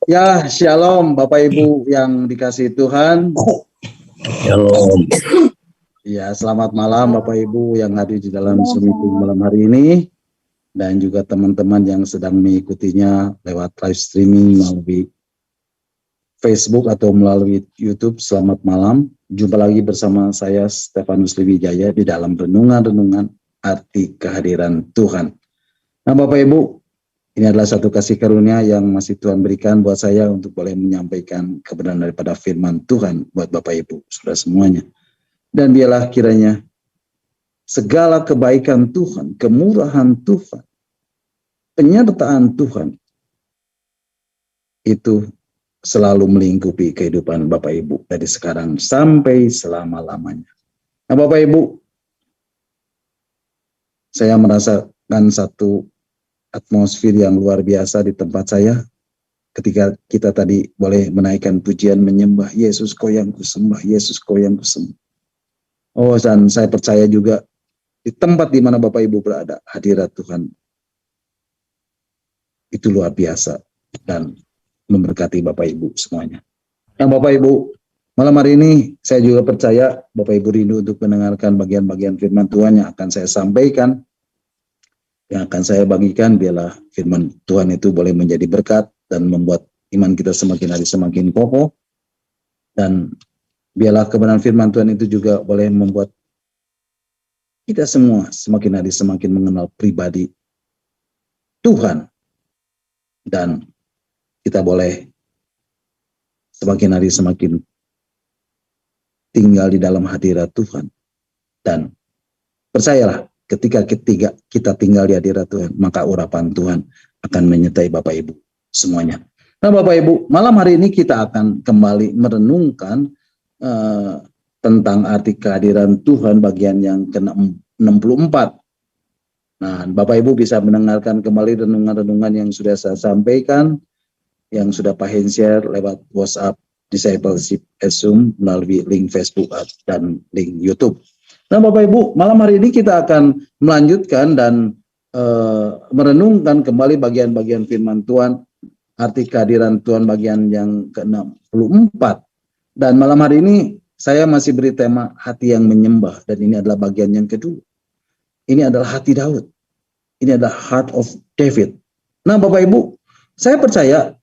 Ya, shalom Bapak Ibu yang dikasihi Tuhan. Shalom. Ya, selamat malam Bapak Ibu yang hadir di dalam Zoom meeting malam hari ini. Dan juga teman-teman yang sedang mengikutinya lewat live streaming melalui Facebook atau melalui YouTube. Selamat malam. Jumpa lagi bersama saya Stefanus Liwijaya di dalam renungan-renungan arti kehadiran Tuhan. Nah Bapak Ibu, ini adalah satu kasih karunia yang masih Tuhan berikan buat saya untuk boleh menyampaikan kebenaran daripada firman Tuhan buat Bapak Ibu, saudara semuanya. Dan biarlah kiranya segala kebaikan Tuhan, kemurahan Tuhan, penyertaan Tuhan, itu selalu melingkupi kehidupan Bapak Ibu dari sekarang sampai selama-lamanya. Nah Bapak Ibu, saya merasakan satu atmosfer yang luar biasa di tempat saya ketika kita tadi boleh menaikkan pujian menyembah Yesus kau yang kusembah, Yesus kau yang kusembah. Oh, dan saya percaya juga di tempat di mana Bapak Ibu berada, hadirat Tuhan itu luar biasa dan memberkati Bapak Ibu semuanya. Yang Bapak Ibu, malam hari ini saya juga percaya Bapak Ibu rindu untuk mendengarkan bagian-bagian firman Tuhan yang akan saya sampaikan, yang akan saya bagikan. Biarlah firman Tuhan itu boleh menjadi berkat dan membuat iman kita semakin hari semakin kokoh, dan biarlah kebenaran firman Tuhan itu juga boleh membuat kita semua semakin hari semakin mengenal pribadi Tuhan, dan kita boleh semakin hari semakin tinggal di dalam hadirat Tuhan. Dan percayalah, ketika kita tinggal di hadirat Tuhan, maka urapan Tuhan akan menyertai Bapak Ibu semuanya. Nah Bapak Ibu, malam hari ini kita akan kembali merenungkan tentang arti kehadiran Tuhan bagian yang ke-64. Nah Bapak Ibu bisa mendengarkan kembali renungan-renungan yang sudah saya sampaikan, yang sudah Pak Hen share lewat WhatsApp Discipleship Zoom melalui link Facebook dan link YouTube. Nah Bapak Ibu, malam hari ini kita akan melanjutkan dan merenungkan kembali bagian-bagian firman Tuhan, arti kehadiran Tuhan bagian yang ke-64. Dan malam hari ini saya masih beri tema hati yang menyembah, dan ini adalah bagian yang kedua. Ini adalah hati Daud. Ini adalah heart of David. Nah Bapak Ibu, saya percaya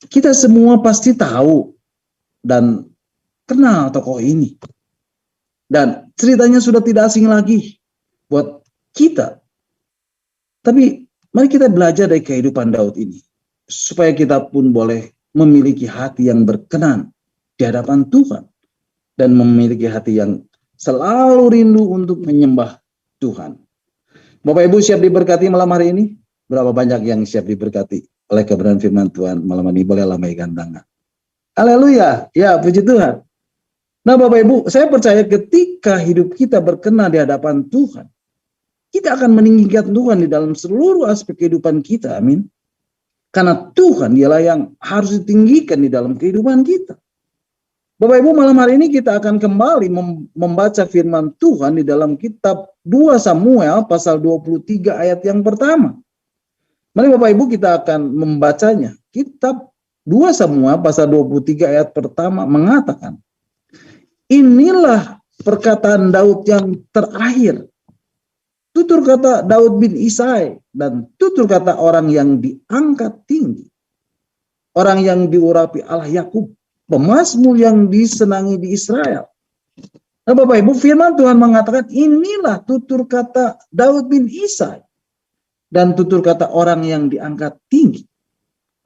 kita semua pasti tahu dan kenal tokoh ini. Dan ceritanya sudah tidak asing lagi buat kita. Tapi mari kita belajar dari kehidupan Daud ini, supaya kita pun boleh memiliki hati yang berkenan di hadapan Tuhan, dan memiliki hati yang selalu rindu untuk menyembah Tuhan. Bapak Ibu siap diberkati malam hari ini? Berapa banyak yang siap diberkati oleh kebenaran firman Tuhan malam ini? Boleh lambaikan tangan. Haleluya, ya puji Tuhan. Nah Bapak Ibu, saya percaya ketika hidup kita berkenan di hadapan Tuhan, kita akan meninggikan Tuhan di dalam seluruh aspek kehidupan kita, amin. Karena Tuhan dialah yang harus ditinggikan di dalam kehidupan kita. Bapak Ibu, malam hari ini kita akan kembali membaca firman Tuhan di dalam kitab 2 Samuel pasal 23 ayat yang pertama. Mari Bapak Ibu kita akan membacanya. Kitab 2 Samuel pasal 23 ayat pertama mengatakan, inilah perkataan Daud yang terakhir. Tutur kata Daud bin Isai, dan tutur kata orang yang diangkat tinggi. Orang yang diurapi Allah Yakub, pemazmur yang disenangi di Israel. Nah Bapak Ibu, firman Tuhan mengatakan inilah tutur kata Daud bin Isai dan tutur kata orang yang diangkat tinggi.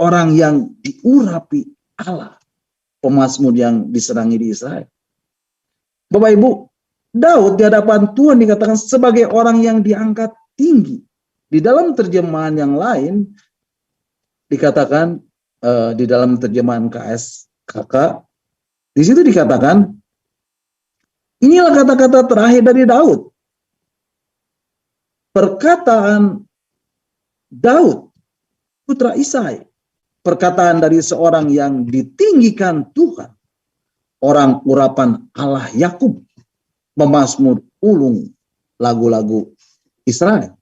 Orang yang diurapi Allah, pemazmur yang disenangi di Israel. Bapak Ibu, Daud di hadapan Tuhan dikatakan sebagai orang yang diangkat tinggi. Di dalam terjemahan yang lain dikatakan, di dalam terjemahan KSKK, di situ dikatakan, inilah kata-kata terakhir dari Daud. Perkataan Daud, putra Isai. Perkataan dari seorang yang ditinggikan Tuhan. Orang urapan Allah Yakub, pemazmur ulung lagu-lagu Israel.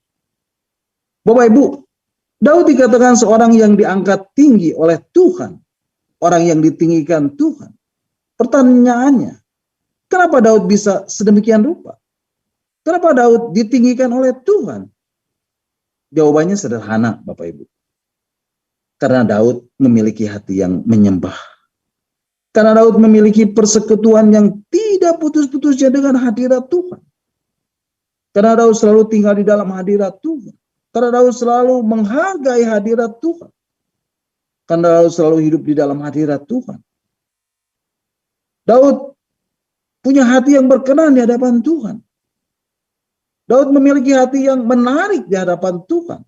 Bapak Ibu, Daud dikatakan seorang yang diangkat tinggi oleh Tuhan orang yang ditinggikan Tuhan. Pertanyaannya, kenapa Daud bisa sedemikian rupa? Kenapa Daud ditinggikan oleh Tuhan? Jawabannya sederhana, Bapak Ibu. Karena Daud memiliki hati yang menyembah. Karena Daud memiliki persekutuan yang tidak putus-putusnya dengan hadirat Tuhan. Karena Daud selalu tinggal di dalam hadirat Tuhan. Karena Daud selalu menghargai hadirat Tuhan. Karena Daud selalu hidup di dalam hadirat Tuhan. Daud punya hati yang berkenan di hadapan Tuhan. Daud memiliki hati yang menarik di hadapan Tuhan.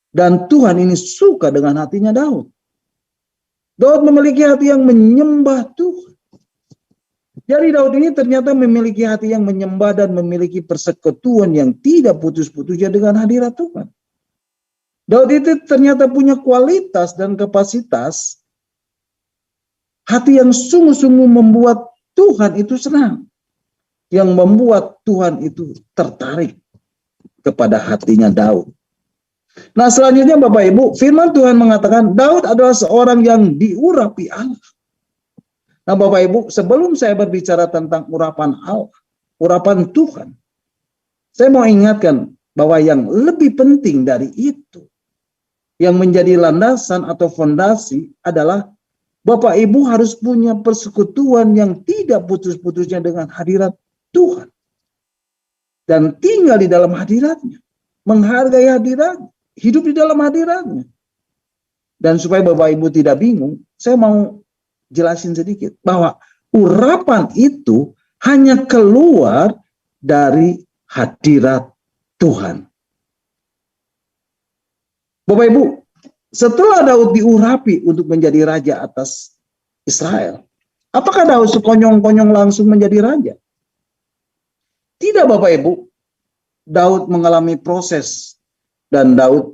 Dan Tuhan ini suka dengan hatinya Daud. Daud memiliki hati yang menyembah Tuhan. Jadi Daud ini ternyata memiliki hati yang menyembah dan memiliki persekutuan yang tidak putus-putusnya dengan hadirat Tuhan. Daud itu ternyata punya kualitas dan kapasitas hati yang sungguh-sungguh membuat Tuhan itu senang. Yang membuat Tuhan itu tertarik kepada hatinya Daud. Nah selanjutnya Bapak Ibu, firman Tuhan mengatakan Daud adalah seorang yang diurapi Allah. Nah Bapak Ibu, sebelum saya berbicara tentang urapan Allah, urapan Tuhan, saya mau ingatkan bahwa yang lebih penting dari itu, yang menjadi landasan atau fondasi adalah Bapak Ibu harus punya persekutuan yang tidak putus-putusnya dengan hadirat Tuhan. Dan tinggal di dalam hadiratnya, menghargai hadiratnya, hidup di dalam hadiratnya. Dan supaya Bapak Ibu tidak bingung, saya mau jelasin sedikit bahwa urapan itu hanya keluar dari hadirat Tuhan. Bapak Ibu, setelah Daud diurapi untuk menjadi raja atas Israel, apakah Daud sekonyong-konyong langsung menjadi raja? Tidak Bapak Ibu, Daud mengalami proses. Dan Daud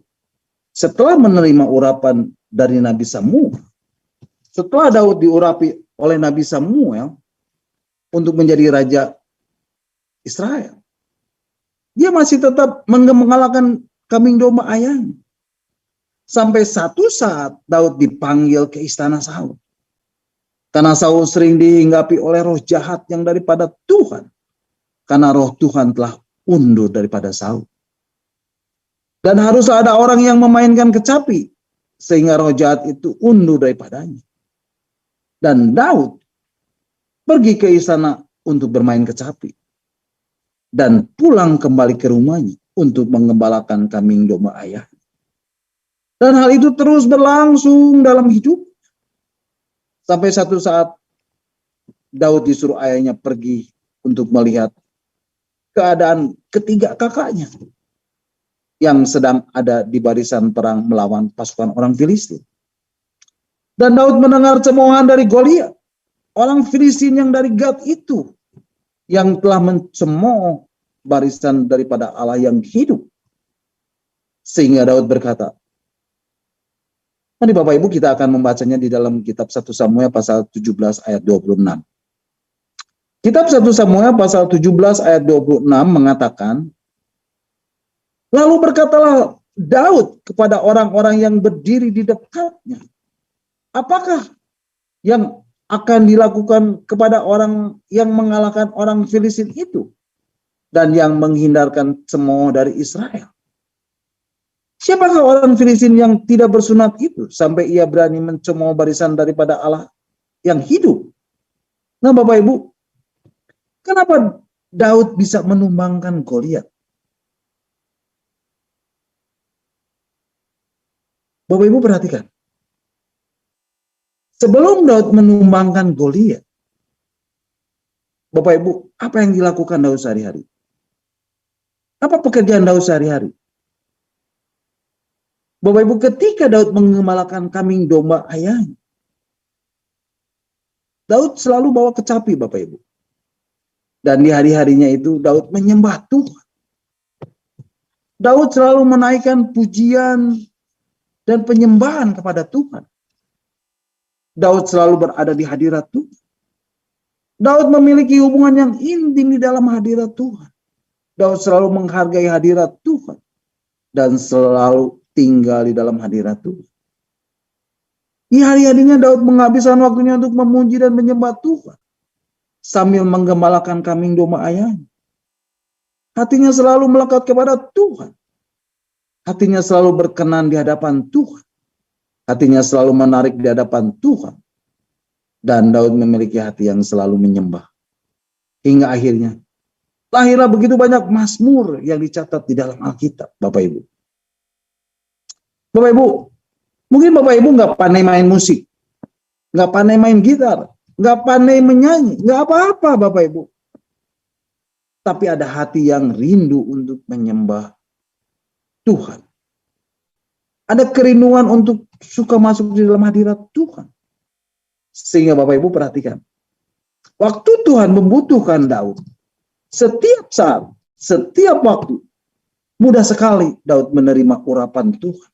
setelah menerima urapan dari Nabi Samuel, setelah Daud diurapi oleh Nabi Samuel untuk menjadi raja Israel, dia masih tetap mengalahkan kambing domba ayahnya. Sampai satu saat Daud dipanggil ke istana Saul. Karena Saul sering dihinggapi oleh roh jahat yang daripada Tuhan. Karena roh Tuhan telah undur daripada Saul. Dan harus ada orang yang memainkan kecapi. Sehingga roh jahat itu undur daripadanya. Dan Daud pergi ke istana untuk bermain kecapi. Dan pulang kembali ke rumahnya untuk mengembalakan kambing domba ayah. Dan hal itu terus berlangsung dalam hidup. Sampai satu saat Daud disuruh ayahnya pergi untuk melihat keadaan ketiga kakaknya yang sedang ada di barisan perang melawan pasukan orang Filistin. Dan Daud mendengar cemoohan dari Goliat, orang Filistin yang dari Gad itu, yang telah mencemooh barisan daripada Allah yang hidup. Sehingga Daud berkata, mari Bapak Ibu kita akan membacanya di dalam kitab 1 Samuel pasal 17 ayat 26. Kitab 1 Samuel pasal 17 ayat 26 mengatakan, lalu berkatalah Daud kepada orang-orang yang berdiri di dekatnya, apakah yang akan dilakukan kepada orang yang mengalahkan orang Filistin itu dan yang menghindarkan cemooh dari Israel? Siapakah orang Filistin yang tidak bersunat itu sampai ia berani mencemooh barisan daripada Allah yang hidup? Nah Bapak Ibu, kenapa Daud bisa menumbangkan Goliat? Bapak Ibu perhatikan. Sebelum Daud menumbangkan Goliat, Bapak Ibu, apa yang dilakukan Daud sehari-hari? Apa pekerjaan Daud sehari-hari? Bapak Ibu, ketika Daud mengembalakan kambing domba ayahnya, Daud selalu bawa kecapi Bapak Ibu. Dan di hari-harinya itu Daud menyembah Tuhan. Daud selalu menaikkan pujian dan penyembahan kepada Tuhan. Daud selalu berada di hadirat Tuhan. Daud memiliki hubungan yang intim di dalam hadirat Tuhan. Daud selalu menghargai hadirat Tuhan. Dan selalu tinggal di dalam hadirat Tuhan. Di hari-harinya Daud menghabiskan waktunya untuk memuji dan menyembah Tuhan sambil menggembalakan kambing domba ayahnya. Hatinya selalu melekat kepada Tuhan. Hatinya selalu berkenan di hadapan Tuhan. Hatinya selalu menarik di hadapan Tuhan. Dan Daud memiliki hati yang selalu menyembah. Hingga akhirnya lahirlah begitu banyak mazmur yang dicatat di dalam Alkitab, Bapak Ibu. Bapak Ibu, mungkin Bapak Ibu nggak pandai main musik, nggak pandai main gitar, nggak pandai menyanyi, nggak apa-apa Bapak Ibu. Tapi ada hati yang rindu untuk menyembah Tuhan. Ada kerinduan untuk suka masuk di dalam hadirat Tuhan. Sehingga Bapak Ibu perhatikan, waktu Tuhan membutuhkan Daud, setiap saat, setiap waktu, mudah sekali Daud menerima urapan Tuhan.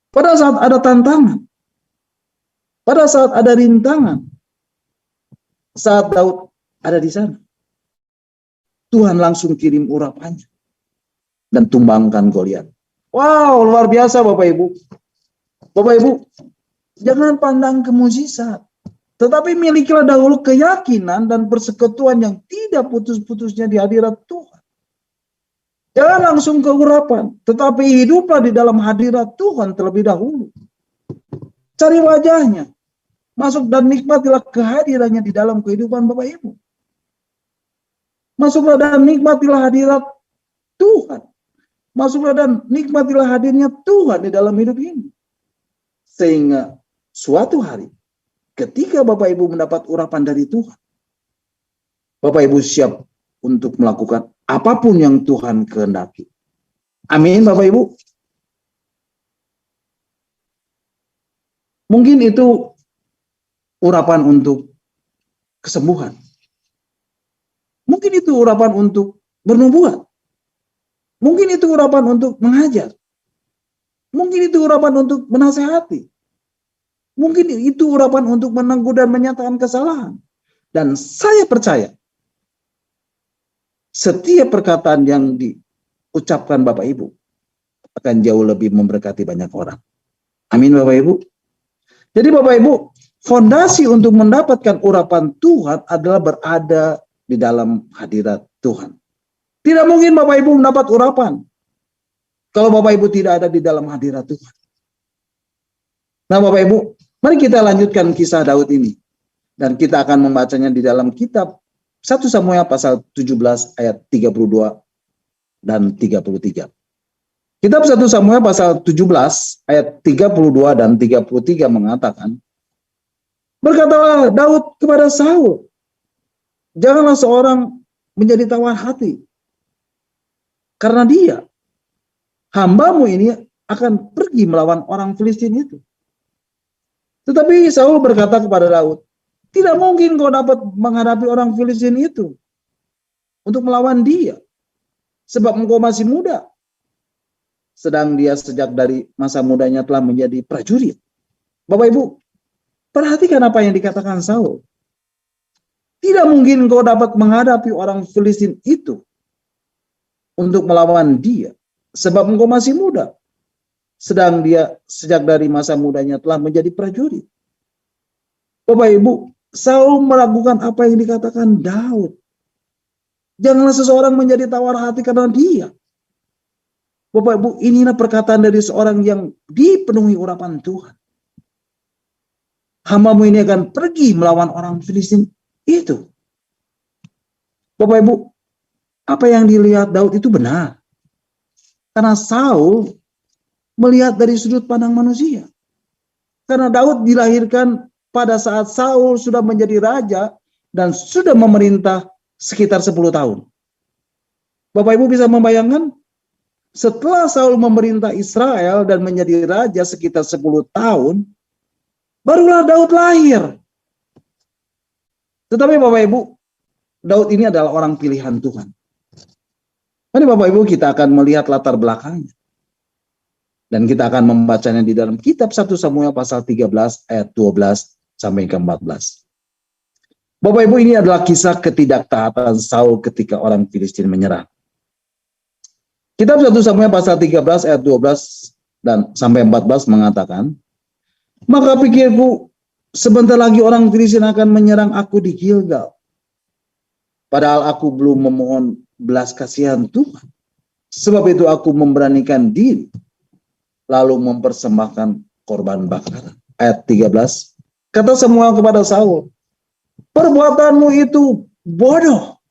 Pada saat ada tantangan, pada saat ada rintangan, saat Daud ada di sana, Tuhan langsung kirim urapannya dan tumbangkan Goliat. Wow, luar biasa Bapak Ibu. Bapak Ibu, jangan pandang ke mukjizat, tetapi milikilah dahulu keyakinan dan persekutuan yang tidak putus-putusnya di hadirat Tuhan. Jangan langsung ke urapan, tetapi hiduplah di dalam hadirat Tuhan terlebih dahulu. Cari wajahnya, masuk dan nikmatilah kehadirannya di dalam kehidupan Bapak Ibu. Masuklah dan nikmatilah hadirat Tuhan. Masuklah dan nikmatilah hadirnya Tuhan di dalam hidup ini. Sehingga suatu hari, ketika Bapak Ibu mendapat urapan dari Tuhan, Bapak Ibu siap untuk melakukan apapun yang Tuhan kehendaki. Amin Bapak Ibu. Mungkin itu urapan untuk kesembuhan. Mungkin itu urapan untuk bernubuat. Mungkin itu urapan untuk mengajar. Mungkin itu urapan untuk menasehati. Mungkin itu urapan untuk menegur dan menyatakan kesalahan. Dan saya percaya, setiap perkataan yang diucapkan Bapak Ibu akan jauh lebih memberkati banyak orang. Amin Bapak Ibu. Jadi Bapak Ibu, fondasi untuk mendapatkan urapan Tuhan adalah berada di dalam hadirat Tuhan. Tidak mungkin Bapak Ibu mendapat urapan kalau Bapak Ibu tidak ada di dalam hadirat Tuhan. Nah Bapak Ibu, mari kita lanjutkan kisah Daud ini. Dan kita akan membacanya di dalam kitab 1 Samuel pasal 17 ayat 32 dan 33. Kitab 1 Samuel pasal 17 ayat 32 dan 33 mengatakan, berkatalah Daud kepada Saul, janganlah seorang menjadi tawar hati, karena dia, hambamu ini akan pergi melawan orang Filistin itu. Tetapi Saul berkata kepada Daud, tidak mungkin kau dapat menghadapi orang Filistin itu untuk melawan dia, sebab engkau masih muda. Sedang dia sejak dari masa mudanya telah menjadi prajurit. Bapak Ibu, perhatikan apa yang dikatakan Saul. Tidak mungkin kau dapat menghadapi orang Filistin itu untuk melawan dia, sebab engkau masih muda. Sedang dia sejak dari masa mudanya telah menjadi prajurit. Bapak Ibu, Saul meragukan apa yang dikatakan Daud. Janganlah seseorang menjadi tawar hati karena dia. Bapak Ibu, inilah perkataan dari seorang yang dipenuhi urapan Tuhan. Hambamu ini akan pergi melawan orang Filistin itu. Bapak Ibu, apa yang dilihat Daud itu benar. Karena Saul melihat dari sudut pandang manusia. Karena Daud dilahirkan pada saat Saul sudah menjadi raja dan sudah memerintah sekitar 10 tahun. Bapak Ibu bisa membayangkan, setelah Saul memerintah Israel dan menjadi raja sekitar 10 tahun, barulah Daud lahir. Tetapi Bapak Ibu, Daud ini adalah orang pilihan Tuhan. Mari Bapak Ibu kita akan melihat latar belakangnya. Dan kita akan membacanya di dalam kitab 1 Samuel pasal 13 ayat 12 sampai ke 14. Bapak Ibu, ini adalah kisah ketidaktaatan Saul ketika orang Filistin menyerang. Kitab 1 Samuel pasal 13 ayat 12 dan sampai 14 mengatakan, Maka pikirku, sebentar lagi orang Filistin akan menyerang aku di Gilgal. Padahal aku belum memohon belas kasihan Tuhan. Sebab itu aku memberanikan diri, lalu mempersembahkan korban bakaran. Ayat 13, kata Samuel kepada Saul, perbuatanmu itu bodoh.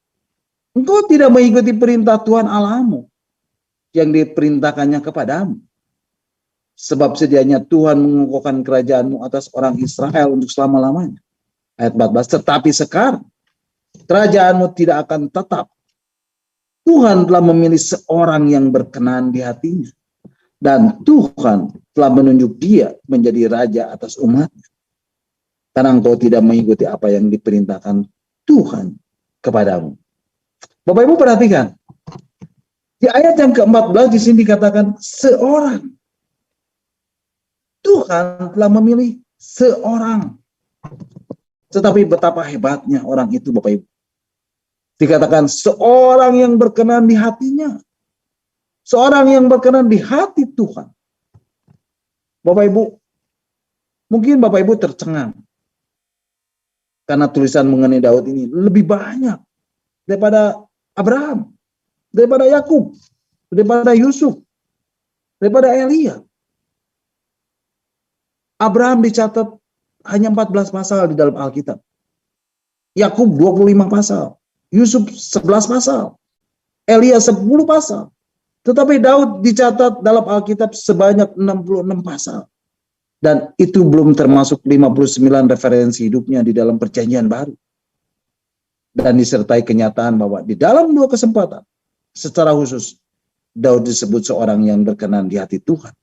Engkau tidak mengikuti perintah Tuhan Allahmu yang diperintahkannya kepadamu. Sebab sedianya Tuhan mengukuhkan kerajaanmu atas orang Israel untuk selama-lamanya. Ayat 14, tetapi sekarang kerajaanmu tidak akan tetap. Tuhan telah memilih seorang yang berkenan di hatinya. Dan Tuhan telah menunjuk dia menjadi raja atas umatnya. Karena engkau tidak mengikuti apa yang diperintahkan Tuhan kepadamu. Bapak Ibu perhatikan. Di ayat yang ke-14 di sini dikatakan seorang. Tuhan telah memilih seorang. Tetapi betapa hebatnya orang itu Bapak Ibu. Dikatakan seorang yang berkenan di hatinya. Seorang yang berkenan di hati Tuhan. Bapak Ibu, mungkin Bapak Ibu tercengang. Karena tulisan mengenai Daud ini lebih banyak daripada Abraham, daripada Yakub, daripada Yusuf, daripada Elia. Abraham dicatat hanya 14 pasal di dalam Alkitab. Yakub 25 pasal. Yusuf 11 pasal. Elia 10 pasal. Tetapi Daud dicatat dalam Alkitab sebanyak 66 pasal. Dan itu belum termasuk 59 referensi hidupnya di dalam Perjanjian Baru. Dan disertai kenyataan bahwa di dalam 2 kesempatan, secara khusus, Daud disebut seorang yang berkenan di hati Tuhan.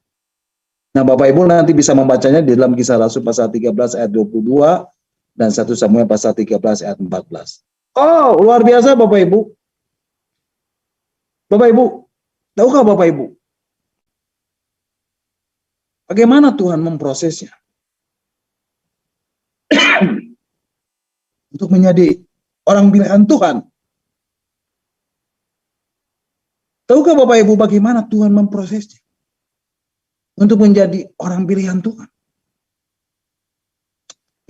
Nah Bapak Ibu nanti bisa membacanya di dalam Kisah Rasul pasal 13 ayat 22 dan 1 Samuel pasal 13 ayat 14. Oh, luar biasa Bapak Ibu. Bapak Ibu, tahukah Bapak Ibu? Bagaimana Tuhan memprosesnya? Untuk menjadi orang pilihan Tuhan. Tahukah Bapak Ibu bagaimana Tuhan memprosesnya? Untuk menjadi orang pilihan Tuhan.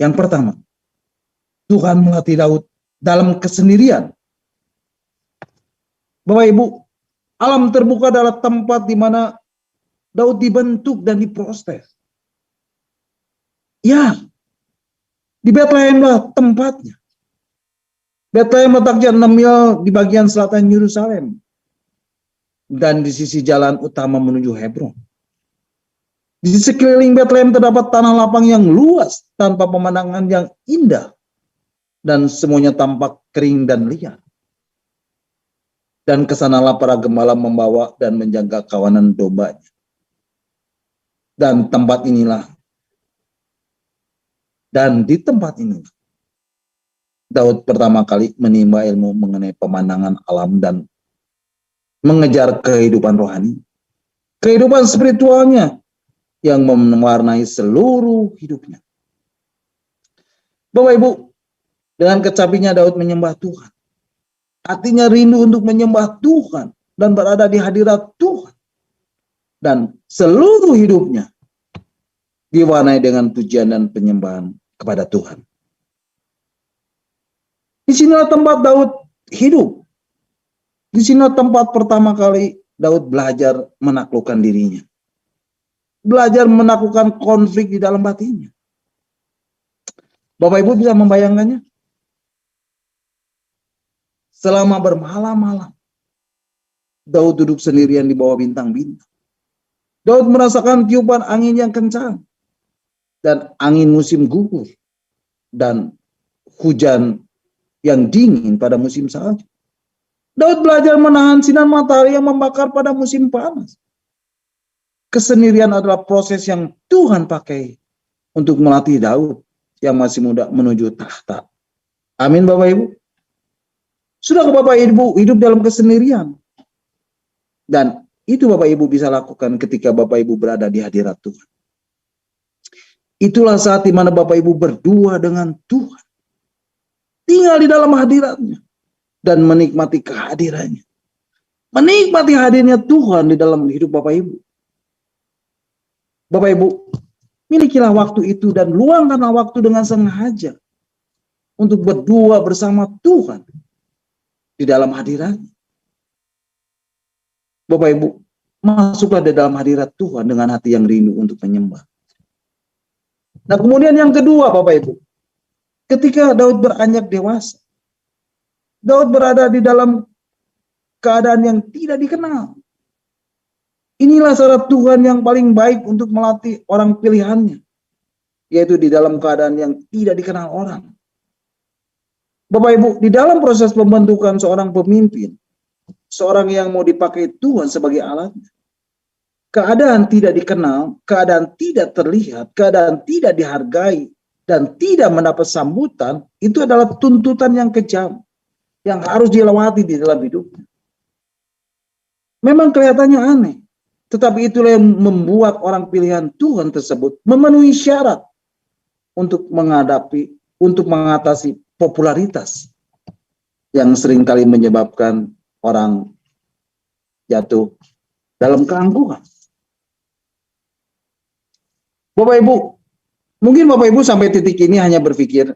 Yang pertama, Tuhan melatih Daud dalam kesendirian. Bapak Ibu, alam terbuka adalah tempat di mana Daud dibentuk dan diproses. Ya, di Bethlehemlah tempatnya. Betlehem letaknya 6 mil di bagian selatan Yerusalem. Dan di sisi jalan utama menuju Hebron. Di sekeliling Betlehem terdapat tanah lapang yang luas tanpa pemandangan yang indah. Dan semuanya tampak kering dan liar. Dan kesanalah para gembala membawa dan menjaga kawanan dombanya. Dan tempat inilah. Dan di tempat ini Daud pertama kali menimba ilmu mengenai pemandangan alam dan mengejar kehidupan rohani. Kehidupan spiritualnya yang mewarnai seluruh hidupnya. Bapak Ibu, dengan kecapinya Daud menyembah Tuhan. Hatinya rindu untuk menyembah Tuhan dan berada di hadirat Tuhan. Dan seluruh hidupnya diwarnai dengan pujian dan penyembahan kepada Tuhan. Di sinilah tempat Daud hidup. Di sinilah tempat pertama kali Daud belajar menaklukkan dirinya. Belajar menaklukkan konflik di dalam batinnya. Bapak Ibu bisa membayangkannya? Selama bermalam-malam, Daud duduk sendirian di bawah bintang-bintang. Daud merasakan tiupan angin yang kencang. Dan angin musim gugur. Dan hujan yang dingin pada musim salju. Daud belajar menahan sinar matahari yang membakar pada musim panas. Kesendirian adalah proses yang Tuhan pakai untuk melatih Daud yang masih muda menuju tahta. Amin Bapak Ibu. Sudah Bapak Ibu hidup dalam kesendirian. Dan itu Bapak Ibu bisa lakukan ketika Bapak Ibu berada di hadirat Tuhan. Itulah saat di mana Bapak Ibu berdua dengan Tuhan. Tinggal di dalam hadiratnya. Dan menikmati kehadirannya. Menikmati hadirnya Tuhan di dalam hidup Bapak Ibu. Bapak Ibu, Milikilah waktu itu dan luangkanlah waktu dengan sengaja untuk berdua bersama Tuhan di dalam hadirat. Bapak Ibu, masuklah di dalam hadirat Tuhan dengan hati yang rindu untuk menyembah. Nah, kemudian yang kedua, Bapak Ibu, ketika Daud beranjak dewasa, Daud berada di dalam keadaan yang tidak dikenal. Inilah syarat Tuhan yang paling baik untuk melatih orang pilihannya, yaitu di dalam keadaan yang tidak dikenal orang. Bapak Ibu, di dalam proses pembentukan seorang pemimpin, seorang yang mau dipakai Tuhan sebagai alatnya, keadaan tidak dikenal, keadaan tidak terlihat, keadaan tidak dihargai, dan tidak mendapat sambutan, itu adalah tuntutan yang kejam, yang harus dilewati di dalam hidupnya. Memang kelihatannya aneh, tetapi itulah yang membuat orang pilihan Tuhan tersebut memenuhi syarat untuk mengatasi popularitas yang seringkali menyebabkan orang jatuh dalam keangkuhan. Bapak Ibu, mungkin Bapak Ibu sampai titik ini hanya berpikir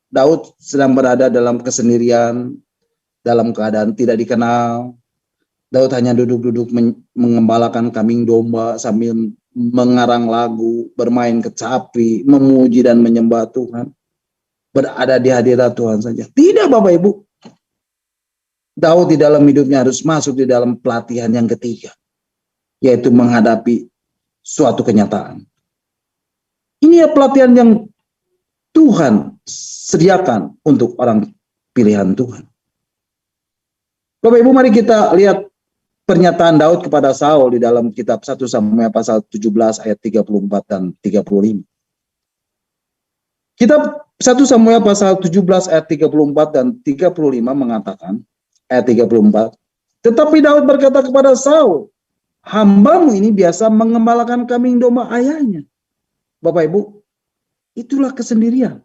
Daud sedang berada dalam kesendirian, dalam keadaan tidak dikenal. Daud hanya duduk-duduk mengembalakan kambing domba sambil mengarang lagu, bermain kecapi, memuji dan menyembah Tuhan. Berada di hadirat Tuhan saja. Tidak, Bapak Ibu. Daud di dalam hidupnya harus masuk di dalam pelatihan yang ketiga, yaitu menghadapi suatu kenyataan. Ini pelatihan yang Tuhan sediakan untuk orang pilihan Tuhan. Bapak Ibu, mari kita lihat pernyataan Daud kepada Saul di dalam kitab 1 Samuel pasal 17 ayat 34 dan 35. Kitab 1 Samuel pasal 17 ayat 34 dan 35 mengatakan, ayat 34, tetapi Daud berkata kepada Saul, hambamu ini biasa mengembalakan kambing domba ayahnya. Bapak Ibu, itulah kesendirian.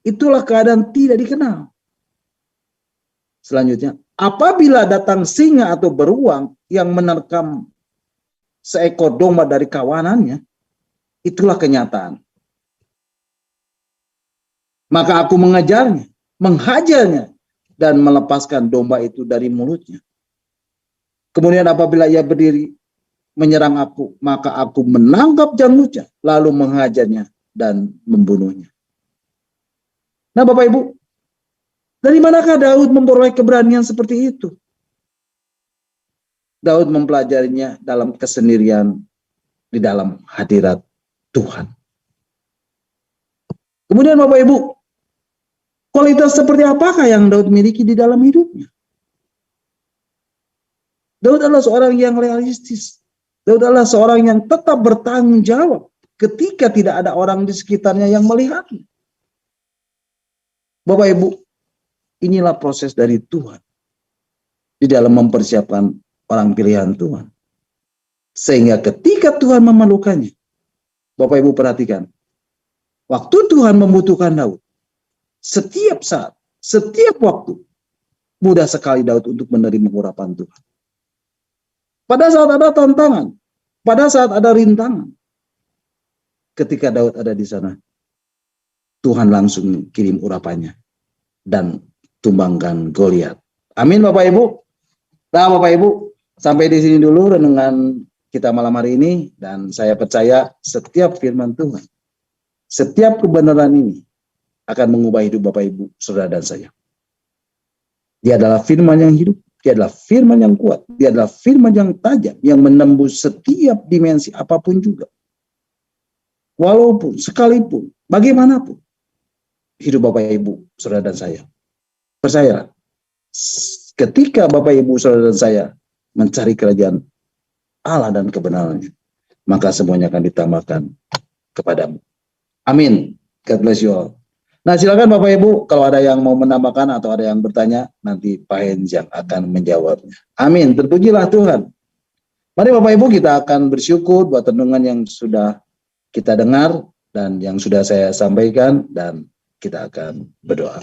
Itulah keadaan tidak dikenal. Selanjutnya, apabila datang singa atau beruang yang menerkam seekor domba dari kawanannya, itulah kenyataan. Maka aku mengejarnya, menghajarnya, dan melepaskan domba itu dari mulutnya. Kemudian apabila ia berdiri menyerang aku, maka aku menangkap janggutnya, lalu menghajarnya dan membunuhnya. Nah Bapak Ibu, dari manakah Daud memperoleh keberanian seperti itu? Daud mempelajarinya dalam kesendirian di dalam hadirat Tuhan. Kemudian Bapak Ibu, kualitas seperti apakah yang Daud miliki di dalam hidupnya? Daud adalah seorang yang realistis. Daud adalah seorang yang tetap bertanggung jawab ketika tidak ada orang di sekitarnya yang melihatnya. Bapak Ibu, inilah proses dari Tuhan di dalam mempersiapkan orang pilihan Tuhan. Sehingga ketika Tuhan memerlukannya, Bapak Ibu perhatikan, waktu Tuhan membutuhkan Daud, setiap saat, setiap waktu, mudah sekali Daud untuk menerima urapan Tuhan. Pada saat ada tantangan, pada saat ada rintangan, ketika Daud ada di sana, Tuhan langsung kirim urapannya dan tumbangkan Goliat. Amin Bapak Ibu. Nah Bapak Ibu, sampai di sini dulu renungan kita malam hari ini, dan saya percaya setiap firman Tuhan, setiap kebenaran ini akan mengubah hidup Bapak Ibu, saudara dan saya. Dia adalah firman yang hidup. Dia adalah firman yang kuat. Dia adalah firman yang tajam, yang menembus setiap dimensi apapun juga. Walaupun, sekalipun, bagaimanapun, hidup Bapak Ibu, saudara dan saya. Percayalah, ketika Bapak Ibu, saudara dan saya mencari kerajaan Allah dan kebenarannya, maka semuanya akan ditambahkan kepadamu. Amin. God bless you all. Nah silakan Bapak Ibu, kalau ada yang mau menambahkan atau ada yang bertanya, nanti Pak Hens yang akan menjawabnya. Amin, terpujilah Tuhan. Mari Bapak Ibu, kita akan bersyukur buat renungan yang sudah kita dengar dan yang sudah saya sampaikan, dan kita akan berdoa.